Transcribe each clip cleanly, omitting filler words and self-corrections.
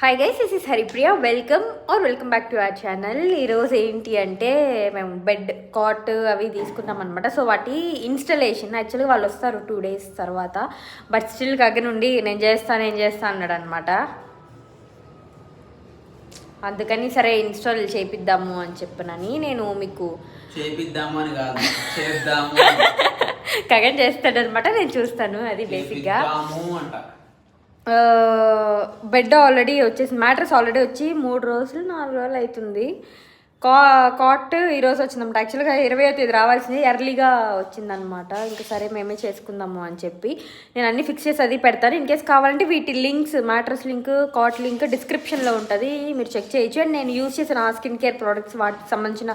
Hi guys, this is Haripriya. Welcome back to our channel. ఈరోజు ఏంటి అంటే మేము బెడ్ కాట్ అవి తీసుకున్నాం అనమాట. సో వాటి ఇన్స్టలేషన్ యాక్చువల్గా వాళ్ళు వస్తారు 2 days తర్వాత. బట్ స్టిల్ గగన్ నుండి నేను చేస్తా అన్నాడు అనమాట. అందుకని సరే ఇన్స్టాల్ చేపిద్దాము అని చెప్పనని నేను మీకు చేపిద్దాము అని కాదు, చేద్దాము. గగన్ చేస్తాడనమాట, నేను చూస్తాను. అది బేసిక్గా బెడ్ ఆల్రెడీ వచ్చేసి మ్యాట్రస్ ఆల్రెడీ వచ్చి 4 రోజులు 4 రోజులు అవుతుంది. కాట్ ఈరోజు వచ్చిందన్నమాట. యాక్చువల్గా 20వ తేదీ రావాల్సింది, ఎర్లీగా వచ్చిందనమాట. ఇంకా సరే మేమే చేసుకుందాము అని చెప్పి నేను అన్ని ఫిక్స్ చేసి అది పెడతాను. ఇన్ కేస్ కావాలంటే వీటి links, mattress link, cot link డిస్క్రిప్షన్లో ఉంటుంది, మీరు చెక్ చేయొచ్చు. అండ్ నేను యూజ్ చేసిన స్కిన్ కేర్ ప్రోడక్ట్స్ వాటికి సంబంధించిన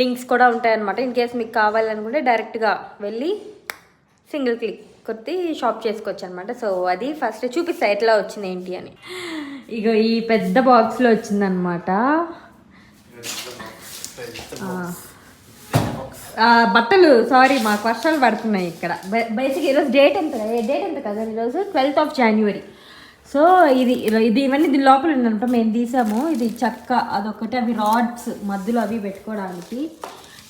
లింక్స్ కూడా ఉంటాయన్నమాట. ఇన్ కేస్ మీకు కావాలనుకుంటే డైరెక్ట్గా వెళ్ళి సింగిల్ క్లిక్ కొట్టి షాప్ చేసుకోవచ్చు అనమాట. సో అది ఫస్ట్ చూపిస్తా ఎట్లా వచ్చింది ఏంటి అని. ఇక ఈ పెద్ద బాక్స్లో వచ్చిందనమాట. బట్టలు సారీ మాకు వర్షాలు పడుతున్నాయి ఇక్కడ. బేసిక్ ఈరోజు డేట్ ఎంత కదా, ఈరోజు 12th of January. సో ఇది ఇవన్నీ దీని లోపల ఉందనమాట. మేము తీసాము. ఇది చెక్క అదొకటి, అవి రాడ్స్ మధ్యలో అవి పెట్టుకోవడానికి.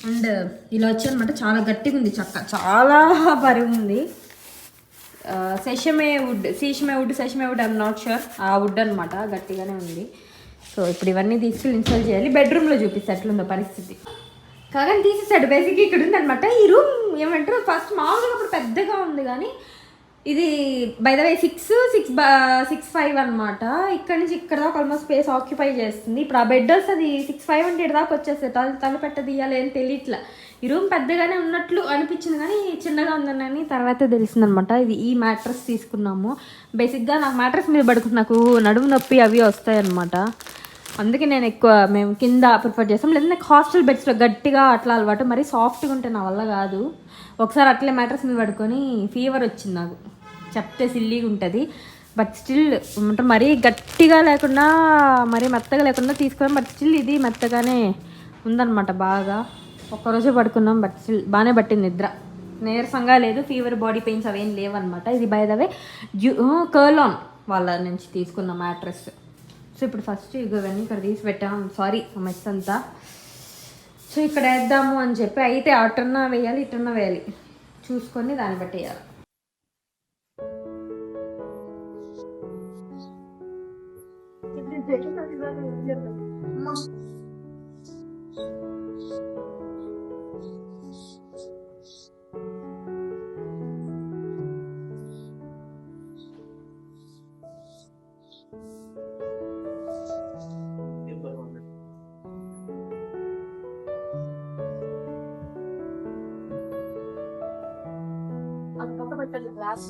అండ్ ఇలా వచ్చానమాట. చాలా గట్టిగా ఉంది చెక్క, చాలా బరువు ఉంది. సెషమే వుడ్ ఐఎమ్ నాట్ షూర్. ఆ వుడ్ అనమాట, గట్టిగానే ఉంది. సో ఇప్పుడు ఇవన్నీ తీసుకెళ్ళి ఇన్స్టాల్ చేయాలి. బెడ్రూమ్లో చూపిస్తే ఎట్లుందో పరిస్థితి. కాగా తీసేసాడు. బేసిక్గా ఇక్కడ ఉంది అనమాట. ఈ రూమ్ ఏమంటారు, ఫస్ట్ మామూలుగా అప్పుడు పెద్దగా ఉంది, కానీ ఇది బై ద వే 6'5" అనమాట. ఇక్కడ నుంచి ఇక్కడ దాకా ఆల్మోస్ట్ స్పేస్ ఆక్యుపై చేస్తుంది. ఇప్పుడు ఆ బెడ్ వస్తుంది 6'5" అంటే దాకా వచ్చేస్తుంది. తల పెట్ట తీయాలి అని తెలియట్లా. ఈ రూమ్ పెద్దగానే ఉన్నట్లు అనిపించింది, కానీ చిన్నగా ఉందని తర్వాత తెలిసిందనమాట. ఇది ఈ మ్యాట్రస్ తీసుకున్నాము. బేసిక్గా నాకు మ్యాట్రస్ మీద పడుకుంటే నాకు నడుము నొప్పి అవి వస్తాయన్నమాట. అందుకే నేను మేము కింద ప్రిఫర్ చేస్తాం. లేదా నాకు హాస్టల్ బెడ్స్లో గట్టిగా అట్లా అలవాటు, మరీ సాఫ్ట్గా ఉంటే నా వల్ల కాదు. ఒకసారి అట్లే మ్యాట్రస్ మీద పడుకొని ఫీవర్ వచ్చింది నాకు. చెప్తే సిల్లీగా ఉంటుంది, బట్ స్టిల్ అంటే మరీ గట్టిగా లేకుండా మరీ మెత్తగా లేకుండా తీసుకున్నాం. బట్ స్టిల్ ఇది మెత్తగానే ఉందన్నమాట. బాగా ఒక్కరోజే పడుకున్నాం, బట్ స్టిల్ బాగానే పట్టింది నిద్ర. నీరసంగా లేదు, ఫీవర్, బాడీ పెయిన్స్ అవేం లేవన్నమాట. ఇది బై ద వే కర్లాన్ వాళ్ళ నుంచి తీసుకున్న మ్యాట్రస్. సో ఇప్పుడు ఫస్ట్ ఇవన్నీ ఇక్కడ తీసి పెట్టాం. సారీ మెస్ అంతా. సో ఇక్కడ వేద్దాము అని చెప్పి అయితే అటన్నా వేయాలి, ఇటన్నా వేయాలి, చూసుకొని దాన్ని బట్టి వేయాలి. గ్లాస్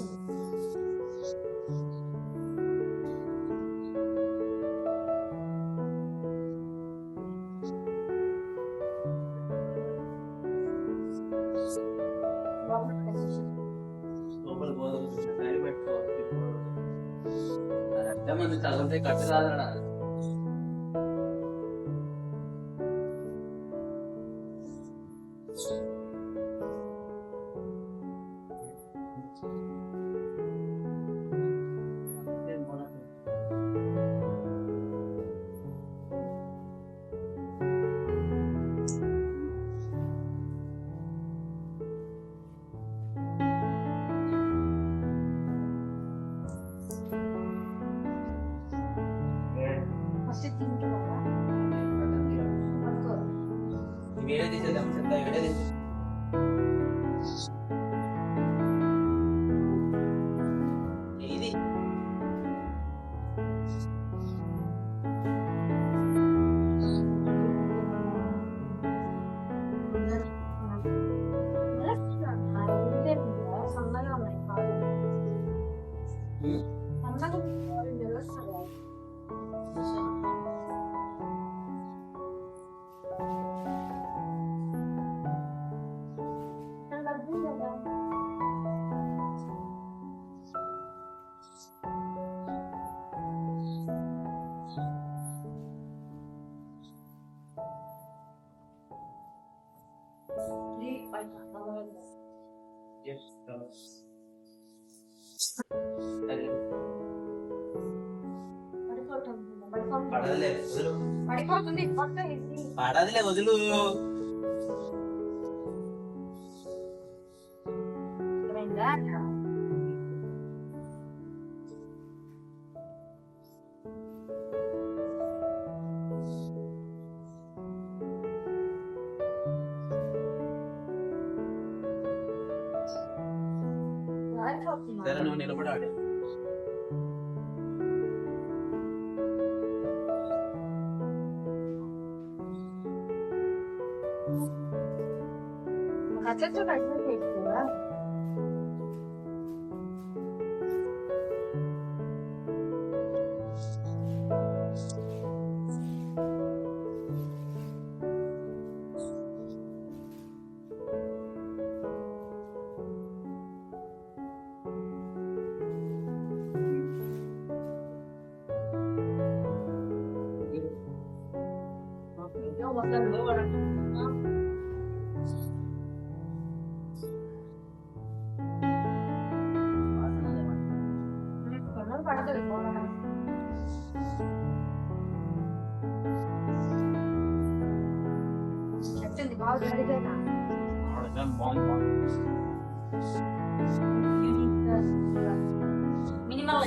మంది చదివితే కట్టు రాదడా. వేరే తీసేద్దాం, చెత్త వేరే తీసేద్దాం. ఇది సన్నగా ఉన్నాయి సన్నగా పడదులే వదులు. పడిపోతుంది పక్క ఇది. పడదులే వదులు. అర్థమైందా? సరే నువ్వు నిలబడి ఆడు. అచ్చచ్చు కట్టిన చేస్తుందా? చెప్తుంది బాగా అడిగేనా మినిమం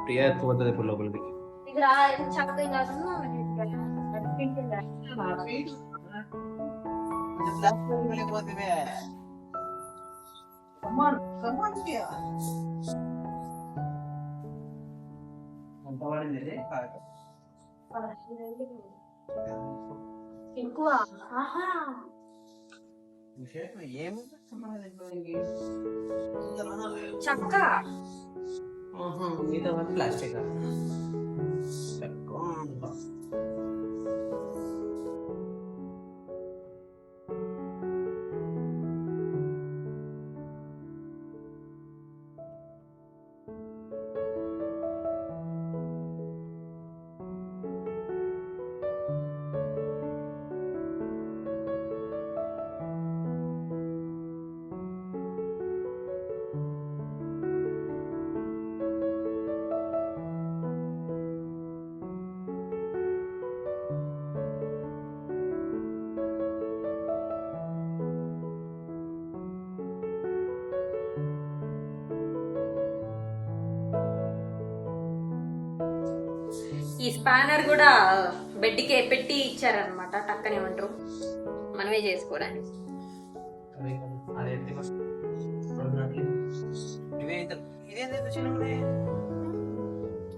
ప్రియా ఎత్తుపోతుంది ఇప్పుడు లోపలికి. ఇది రా చక్కగా కాకుండా ఎక్కువ ఆహా చక్క మిగతా ప్లాస్టిక్. ఈ స్పానర్ కూడా బెడ్కి పెట్టి ఇచ్చారనమాట టక్కనే ఏమంటారు మనమే చేసుకోవడానికి.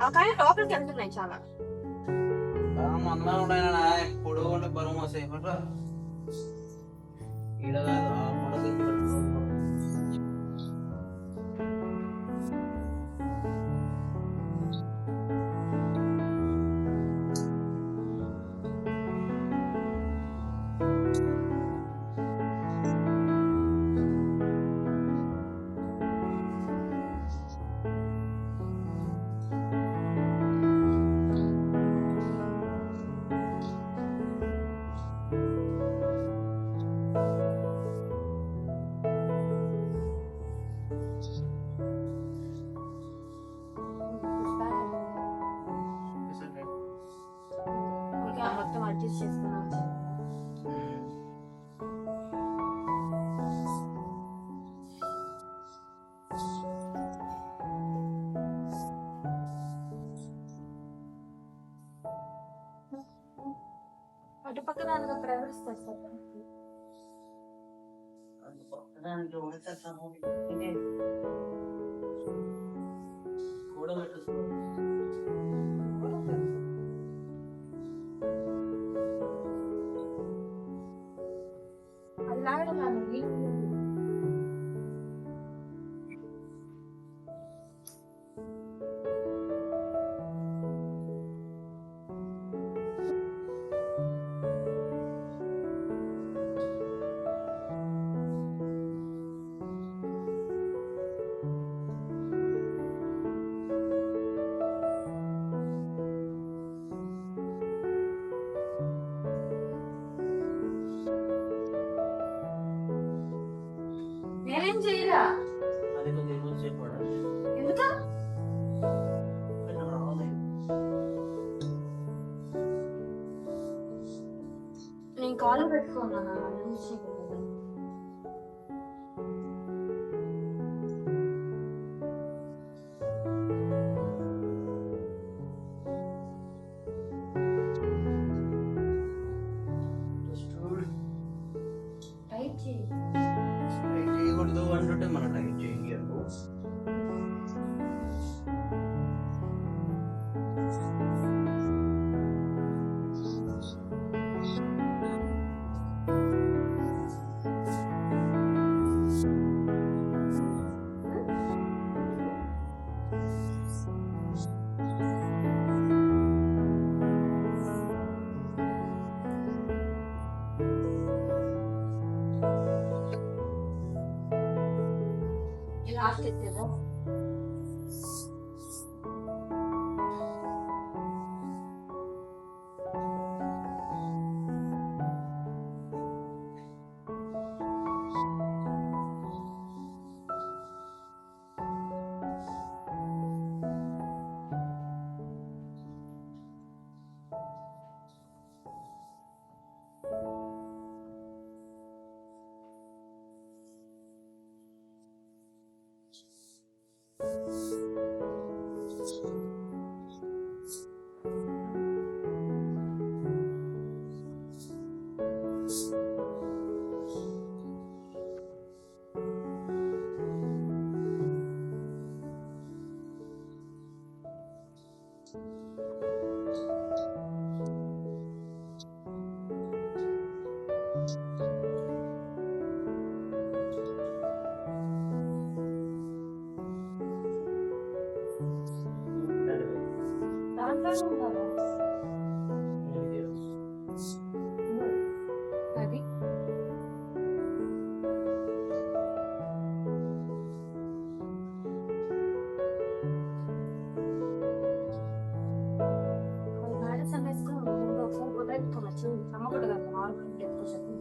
ఆ కానీ లోపలికి వెళ్తున్నాయి చాలా. మందమే ఉంటాయినా ఎప్పుడు బరువు మోసాయి ఈడ కాదు ఆ మూల తెచ్చి పెట్టుకో. మొత్తం అడ్జస్ట్ చేసుకున్నాం. అటు పక్క దానికి ప్రవేశిస్తారు సార్. అది లాగడం పెట్టుకున్నాను టైట్ చేయి. టైట్ చేయకూడదు అంటుంటే మనం టైట్ చేయకూడదు. లాస్ట్ ఎత్తేదా? దాంట్లోనే ఉండాలా? అది మేడం సమేస్కు ఒకసారి కుదరచ్చు అమ్మకూడదు కదా నార్మల్ ఎక్కువ చెప్పింది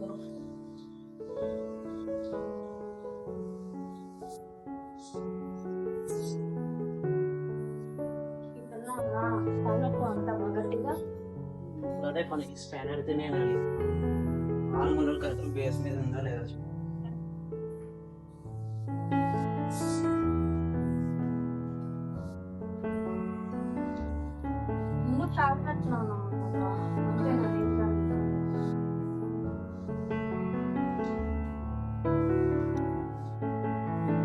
తలనొప్పి అంతా గట్టిగా అదే మనకి స్పానర్ తినేయాలి. నార్మల్ కరెక్ట్ బేస్ మీద ఉందా లేదా చూడు. ముందు తాగినట్టున్నాను అంతేనా?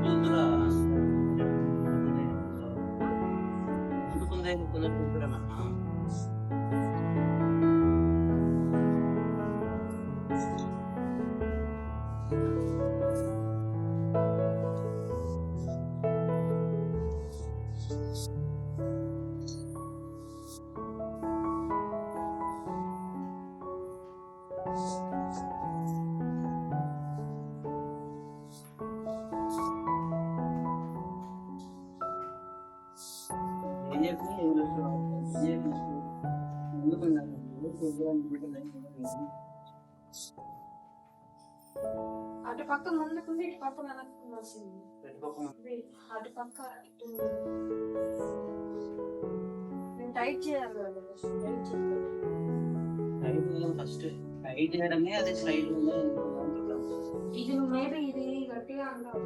చూద్దురా. అందుకుందే కుదరకుంటున్నా. ఏం చెప్పి ఏం చేస్తున్నావు? ఎందుకున్నాను అటు పక్క ముందుకుంది ఇటు పక్క వెనక్కు వచ్చింది. అటు పక్క నేను టైట్ చేయాలి కదా, టైట్ చేయాలి. ఫస్ట్ టైట్ చేయడమే అది స్లైడ్ ఇది నువ్వు మేబీ ఇది గట్టిగా అంటావు.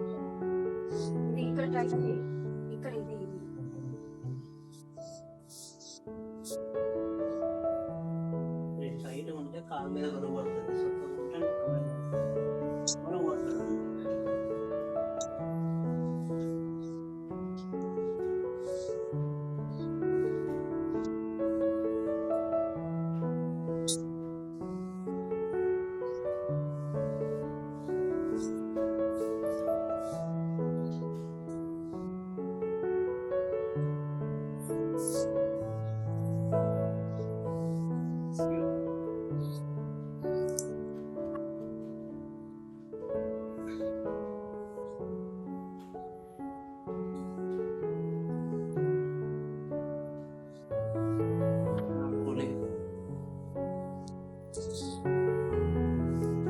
ఇది ఇక్కడ టైట్ చేయి, ఇక్కడ ఇది టైట్ ఉంటే కాలు మీద బరువు పడుతుంది. బరువు పడుతుంది.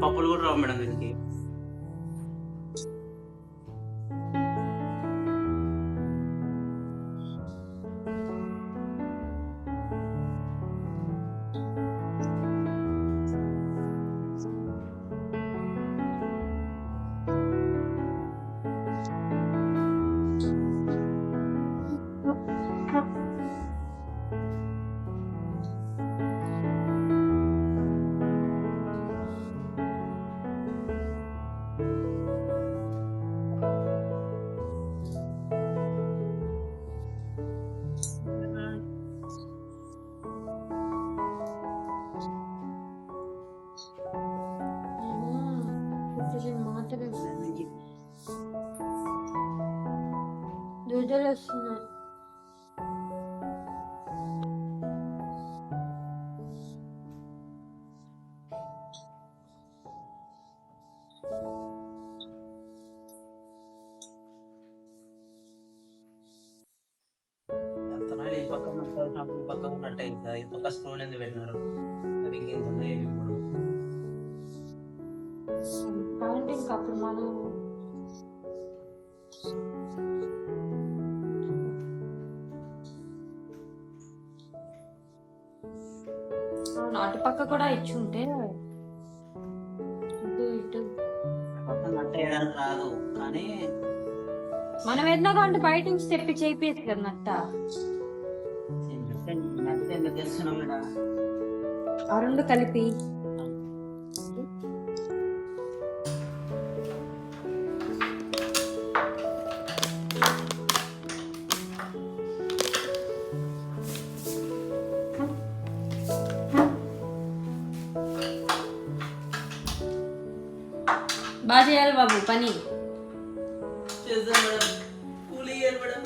పప్పులు కూడా రావు మేడం దీనికి. వస్తున్నాయి. ఈ పక్క మాట్లాడినప్పుడు ఈ పక్క ఉన్నట్టే ఇంకా ఈ పక్క స్క్రోల్ ఎందుకు పెట్టినారు అది ఇంకేంత ఉన్నాయి ఇప్పుడు కాబట్టి ఇంకా అప్పుడు మనం అటు పక్క కూడా ఇచ్చుంటే ఇటు ఇటు పక్క నట్ట వేయడానికి రాదు కానీ మనం ఏదైనా కాబట్టి బయట నుంచి తెప్పి చేపియచ్చు కదా నట్ట. నట్ట ఎందుకు తెస్తున్నాం ఇక్కడ ఆ రెండు కలిపి బాగా చేయాలి బాబు పని. చేద్దాం మేడం కూలీ ఇయ్యాలి మేడం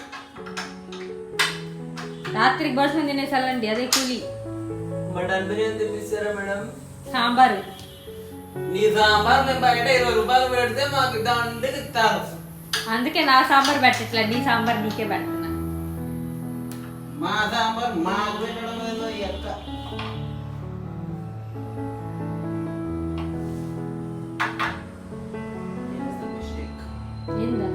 రాత్రికి బసం తినేసాలండి, అదే కూలి. మటన్ బిర్యానీ తెప్పిస్తారా మేడం? సాంబారు. నీ సాంబార్ మేము బయట 20 రూపాయలు పెడితే మాకు దాంట్లోకి ఇస్తారు. అందుకే నా సాంబార్ పెట్టట్లే, నీ సాంబార్ నీకే పెడుతున్నా. మా సాంబార్ మాకు పెట్టడం ఏదో ఈ అక్క ఏందా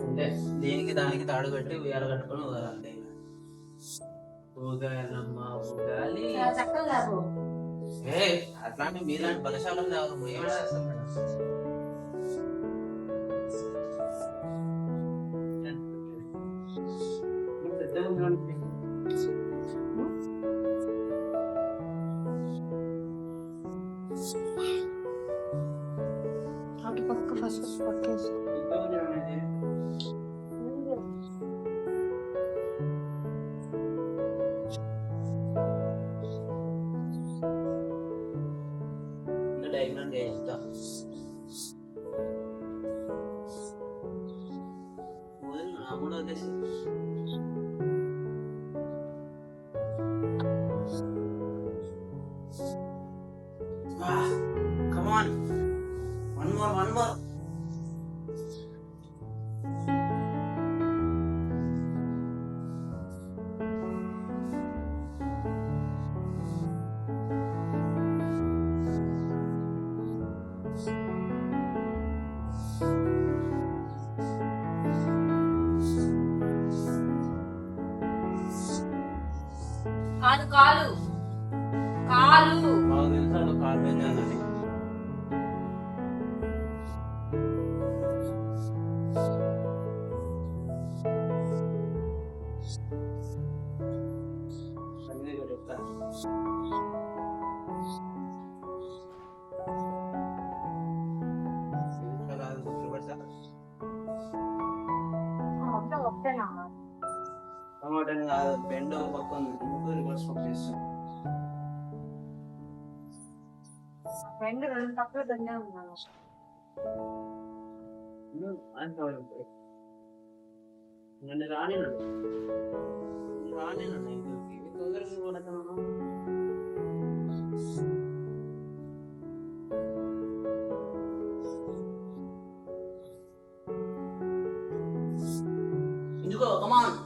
అంటే దీనికి దానికి తాడు కట్టి ఉయ్యాల కట్టుకొని ఊగాలంటే ఊగాలమ్మ ఊగాలి. ఏ అట్లాంటి మీలాంటి బలశాలం కాదు ఏమైనా చేస్తాం మేడం. పెద్దగా ఉంది అటు పక్క ఫస్ట్ పక్కేసి డయాగ్రామ్ చేస్తా కూడా వచ్చేసి come on one more కాదు కాలు కాలు మాకు తెలుసు కాల్ పెంచాలని టమాటా కాదు బెండ పక్క ఉంది రివర్స్ పంపిస్తాం. రెండు తక్కువ దండే ఉన్నాను. నన్ను రానినండి తొందరగా పడతాను. ఆన్.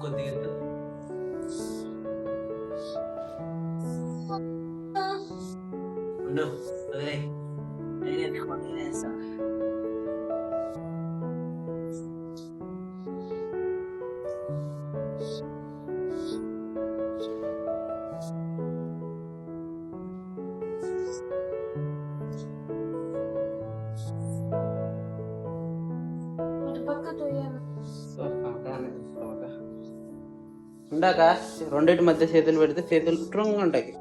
కొద్దిగా ఎత్తు. ఉండు, వదిలేయ్. నేను ఎత్తుకొని వదిలేస్తా. ఉండాక రెండింటి మధ్య చేతులు పెడితే చేతులు స్ట్రాంగ్ ఉంటాయి.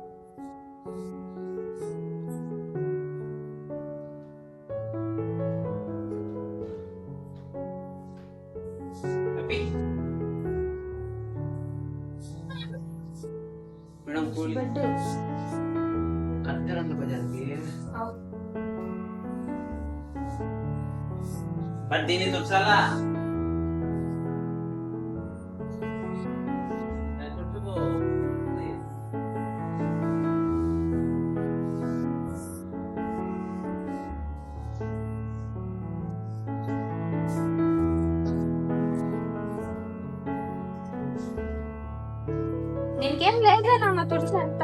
మేడం కూలి కట్టరండి బజార్కి. బట్ దీన్ని తుడిచాలా? నీకేం లేదా నాన్న తుడిచి అంత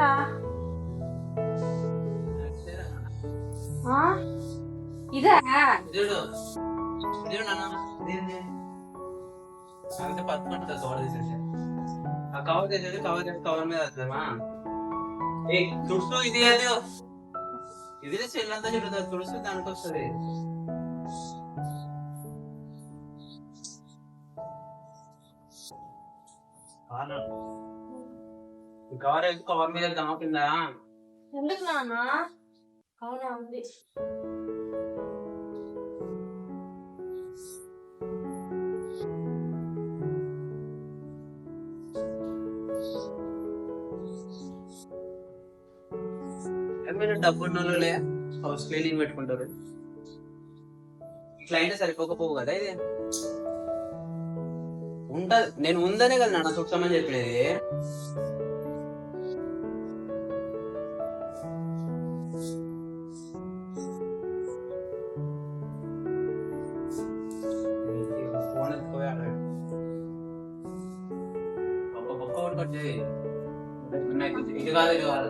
ఇదా చూడు చూడు నాన్న, అంతే పట్టుకుంటా. కవర్ తీసేసి ఆ కవర్ తీసేసి కవర్ మీద వస్తుందమ్మా. ఏ తుడుస్తూ ఇది అది ఇది చెల్లంతా చూడదు, తుడుస్తూ దానికి వస్తుంది. కవర్ మీద దమ్మకిందా? ఎందుకు నాన్న? అవునా ఉంది. మీరు డబ్బున్నోళ్ళే హౌస్ క్లీనింగ్ పెట్టుకుంటారు. ఇట్లా అయితే సరిపోకపోవు కదా. ఇది ఉంటది, నేను ఉందనే కదా నాన్న చుట్టమని చెప్పినది. ఫోన్ ఎత్తుకోవే అక్కడ ఒకటి కట్ చేయి. ఇది కాదు ఇది కాదు.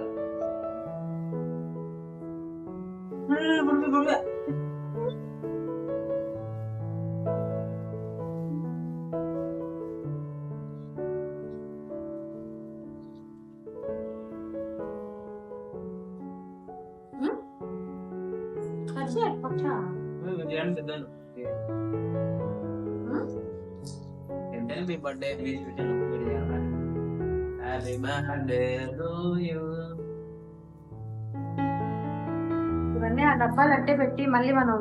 మీ birthday happy birthday to you. ఇవన్నీ ఆ డబ్బాలు అట్టే పెట్టి మళ్ళీ మనం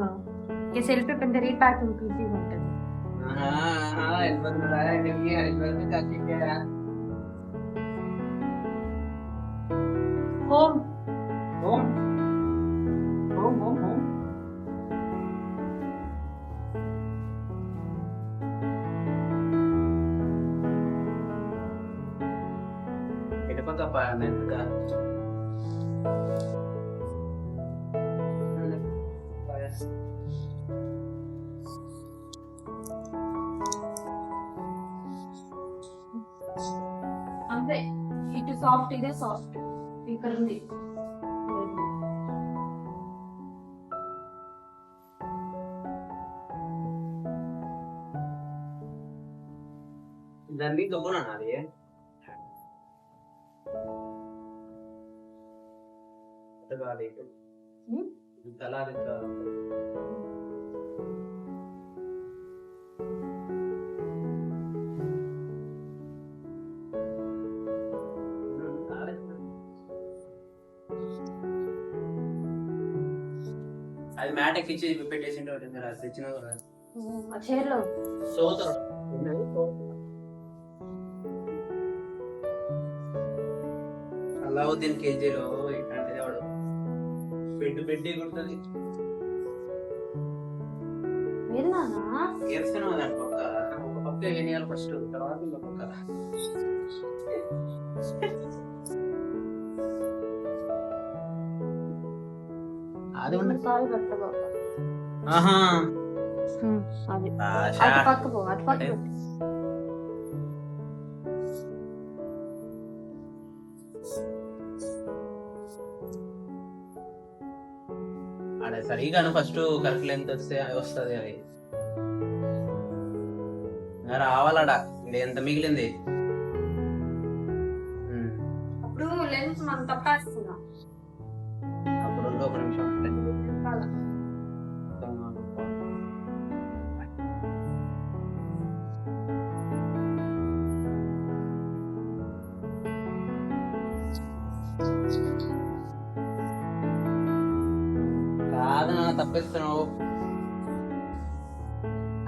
సెల్ఫీ పెద్ద రీప్యాకింగ్ ఈజీగా ఉంటుంది. Home home home home home. వెళ్ళిపోతా నెట్గా. అంతే, ఇటు సాఫ్ట్ ఇదే సాఫ్ట్. ఇక్కడ ఉంది దాన్ని దుబ్బునా అది తలాలి. అది మ్యాట్ ఎక్కించి పెట్టేసిండు తెచ్చిన చైర్లో సోతారు. అలావుద్దీన్ కేజీలో ఇట్లాంటిది వాడు పెట్టి కుడుతుంది. ఏరుస్తున్నావు దాని ఒక పక్క వేయాలి ఫస్ట్, తర్వాత ఇంకో పక్క. అది ఉండదు. కాలు పెట్ట బాబా. ఆహా అది ఆశ. అటు పక్క పో, అటు పక్క అంటే- పెట్టు. అదే సరిగా ఫస్ట్ కరెక్ట్ లెంత్ వస్తే వస్తుంది అది ఇంకా రావాలడా ఇది ఎంత మిగిలింది. అప్పుడు లెన్స్ మనం తప్పేస్తున్నాం. అప్పుడు ఉండు, ఒక నిమిషం అంటే కాదు నా తప్పిస్తున్నావు.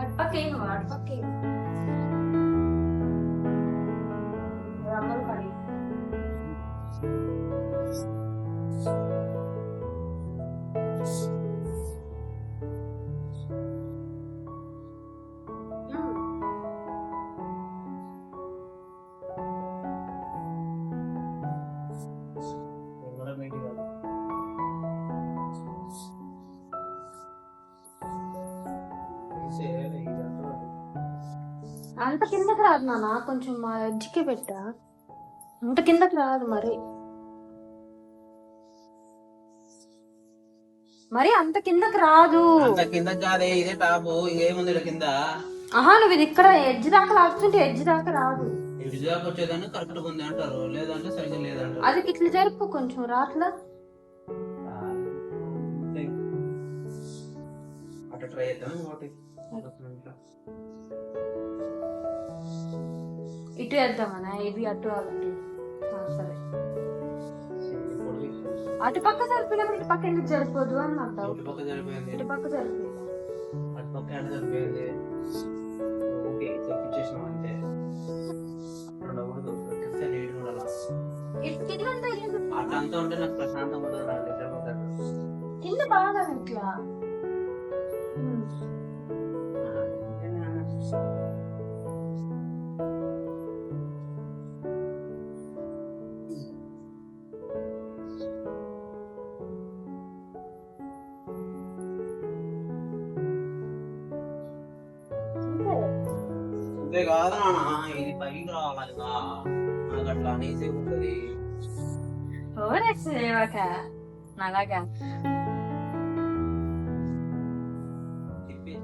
అటు పక్క ఏం అటు పక్క ఏం రమ్మలు పడి. అంత కిందకి రాదు నాన్న, కొంచెం మా ఎడ్జ్కి పెట్టా. అంత కిందకి రాదు మరి, మరి అంత కిందకి రాదు. అంత కింద కాదే, ఇదే టాపు, ఇంకేముంది ఈడ కింద. ఆహా నువ్వు ఇది ఇక్కడ ఎడ్జ్ దాకా లాగుతుంటే ఎడ్జ్ దాకా రాదు. ఇంటి దాకా వచ్చేదాన్ని కరెక్ట్ ఉంది అంటారు, లేదంటే సరిగ్గా లేదంటారు. అది ఇట్లా జరుపు కొంచెం రాట్లా. అట్లా ట్రై చేద్దాం ఇంకోటి. ఇటు వేద్దామనా, ఇది అటు కాబట్టి సరే. అటు పక్క సరిపోయినప్పుడు ఇటు పక్క ఎందుకు సరిపోదు అని అంటావు. ఇటు పక్క సరిపోయింది, ఇటు పక్క సరిపోయింది. అటు పక్క అంటే సరిపోయింది. ఓకే తెప్పించేసినాం అంటే ఉండకూడదు, నీట్ ఉండాలి. అట్లా అంతా ఉంటే నాకు ప్రశాంతంగా ఉండదు, నాకు నిద్రపోతాడు. కింద బాగా ఇట్లా అంతే కాదు నాన్న, ఇది పైకి రావాలి కదా, నాకు అట్లా అనేసి ఉంటుంది. అలాగా తిప్పి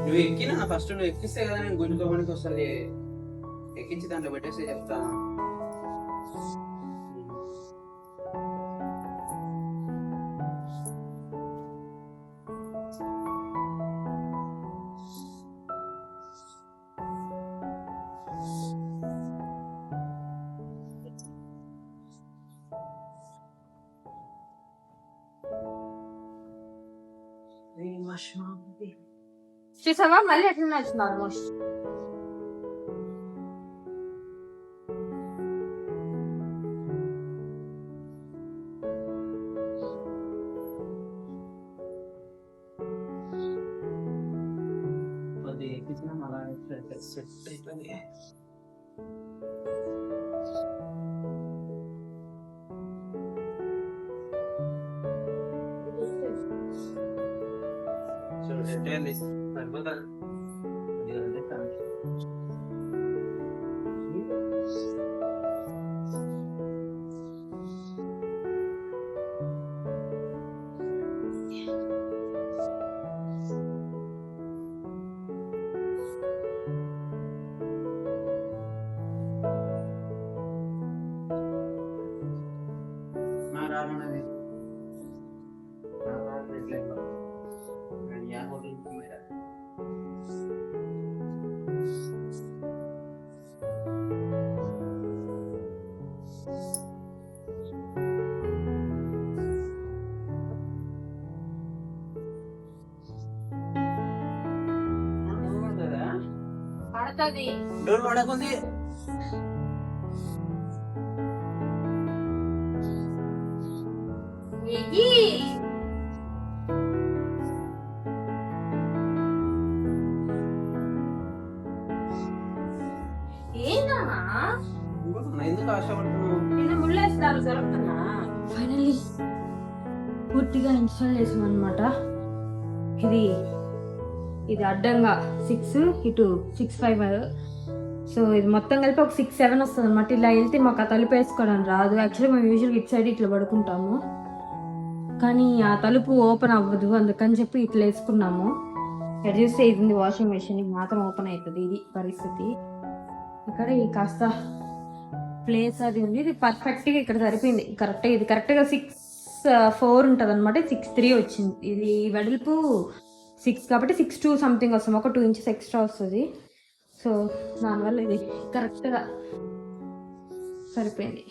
నువ్వు ఎక్కినా ఫస్ట్, నువ్వు ఎక్కిస్తే కదా నేను గుంజుకోవడానికి వస్తుంది. ఎక్కించి దాంట్లో పెట్టేస్తే చెప్తా. చూసావా మళ్ళీ ఎట్లా నచ్చింది ఆల్మోస్ట్. సెట్ అయిపోయింది. చూడు సెట్ అయింది, సరిపోతుంది. రానున్నది పడుతుంది. డోర్ పడకుంది. ఎందుకు ఆశపడుతున్నావు? నిన్న ముళ్ళేస్తారు జరుగుతున్నా. ఫైనల్లీ పూర్తిగా ఇన్స్టాల్ చేసాం అనమాట. ఇది అడ్డంగా 6, ఇటు 6-5. సో ఇది మొత్తం కలిపి ఒక 6-7 వస్తుంది అనమాట. ఇలా వెళ్తే మాకు ఆ తలుపు వేసుకోవడం రాదు. యాక్చువల్లీ మేము యూజువల్గా ఇటు సైడ్ ఇట్లా పడుకుంటాము, కానీ ఆ తలుపు ఓపెన్ అవ్వదు, అందుకని చెప్పి ఇట్లా వేసుకున్నాము. ఇక్కడ చూస్తే ఇది ఉంది వాషింగ్ మెషిన్, ఇది మాత్రం ఓపెన్ అవుతుంది. ఇది పరిస్థితి. ఇక్కడ ఈ కాస్త ప్లేస్ అది ఉంది. ఇది పర్ఫెక్ట్గా ఇక్కడ సరిపోయింది. ఇది కరెక్ట్గా 6'4" ఉంటుంది అనమాట. 6'3" వచ్చింది. ఇది వెడల్పు 6 కాబట్టి 6'2" సంథింగ్ వస్తుంది. ఒక 2 ఇంచెస్ ఎక్స్ట్రా వస్తుంది. సో దానివల్ల ఇది కరెక్ట్గా సరిపోయింది.